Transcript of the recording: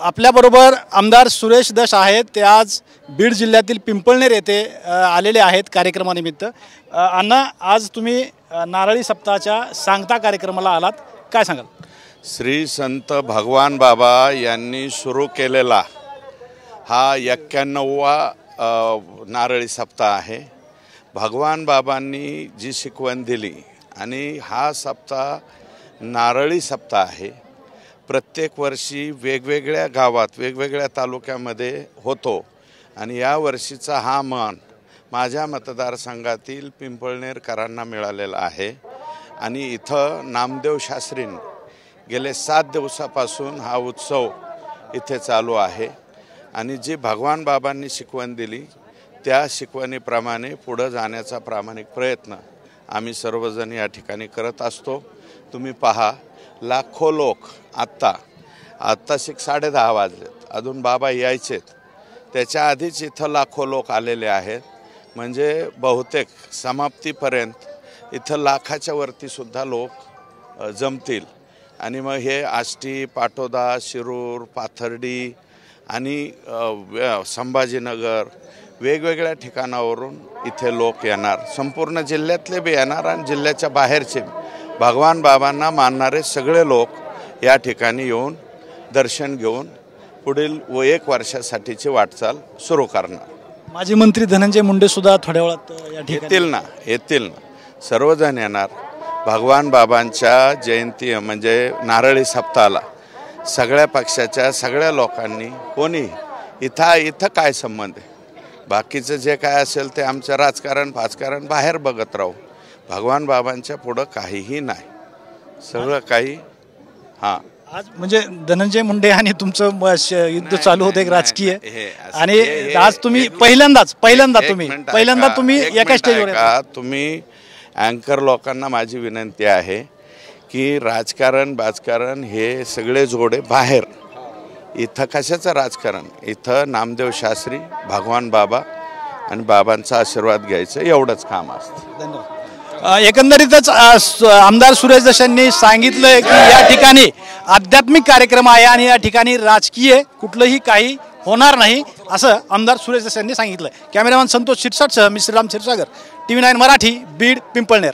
आपल्याबरोबर आमदार सुरेश दस आहेत। ते आज बीड जिल्ह्यातील पिंपळनेर येथे आलेले आहेत कार्यक्रमानिमित्त। अण्णा, आज तुम्ही नारळी सप्ताहाच्या सांगता कार्यक्रमाला आलात, काय सांगाल? श्री संत भगवान बाबा यांनी सुरू केलेला हा 91वा नारळी सप्ताह आहे। भगवान बाबांनी जी शिकवण दिली आणि हा सप्ताह नारळी सप्ताह आहे। प्रत्येक वर्षी वेगवेगळ्या गावात वेगवेगळ्या तालुक्यामध्ये होतो आणि या वर्षीचा हा मान माझ्या मतदारसंघातील पिंपळनेरकरांना मिळालेला आहे। आणि इथं नामदेव शास्त्रींनी गेले 7 दिवसापासून हा उत्सव इथे चालू आहे आणि जी भगवान बाबांनी शिकवण दिली त्या शिकवणीप्रमाणे पुढे जाण्याचा प्रामाणिक प्रयत्न आम्ही सर्वजण या ठिकाणी करत असतो। तुम्ही पहा, लाखो लोक आत्ता 10:30 वाजलेत, अजून बाबा यायचेत, त्याच्या आधीच इथं लाखो लोक आलेले आहेत। म्हणजे बहुतेक समाप्तीपर्यंत इथं लाखाच्या वरती सुद्धा लोक जमतील। आणि मग हे आष्टी, पाटोदा, शिरूर, पाथर्डी आणि संभाजीनगर वेगवेगळ्या ठिकाणावरून इथे लोक येणार, संपूर्ण जिल्ह्यातले बी येणार आणि जिल्ह्याच्या बाहेरचे भगवान बाबांना मानणारे सगळे लोक या ठिकाणी येऊन दर्शन घेऊन पुढील 1 वर्षासाठीची वाटचाल सुरू करणार। माजी मंत्री धनंजय मुंडे सुद्धा थोड्या वेळात या ठिकाणी येतील ना, सर्वजण येणार। भगवान बाबांच्या जयंती म्हणजे नारळी सप्ताहाला सगळ्या पक्षाच्या सगळ्या लोकांनी कोणी इथं काय संबंध आहे, बाकीचं जे काय असेल ते आमचं राजकारण बाहेर बघत राहू। भगवान बाबांच्या पुढं काहीही नाही, सगळं काही। हां, आज म्हणजे धनंजय मुंडे आणि तुमचं युद्ध चालू होतं एक राजकीय, आणि आज तुम्ही पहिल्यांदा तुम्ही एका स्टेजवर तुम्ही अँकर लोकांना माझी विनंती आहे की राजकारण हे सगळे जोडे बाहेर। इथं कशाचं राजकारण, इथं नामदेव शास्त्री, भगवान बाबा आणि बाबांचा आशीर्वाद घ्यायचं, एवढंच काम असतं। धन्यवाद। एकंदरीतच आमदार सुरेश दस यांनी सांगितलं की या ठिकाणी आध्यात्मिक कार्यक्रम आहे आणि या ठिकाणी राजकीय कुठलंही काही होणार नाही, असं आमदार सुरेश दस यांनी सांगितलं। कॅमेरामॅन संतोष शिरसाटसह मी श्रीराम क्षीरसागर, TV9 मराठी, बीड, पिंपळनेर।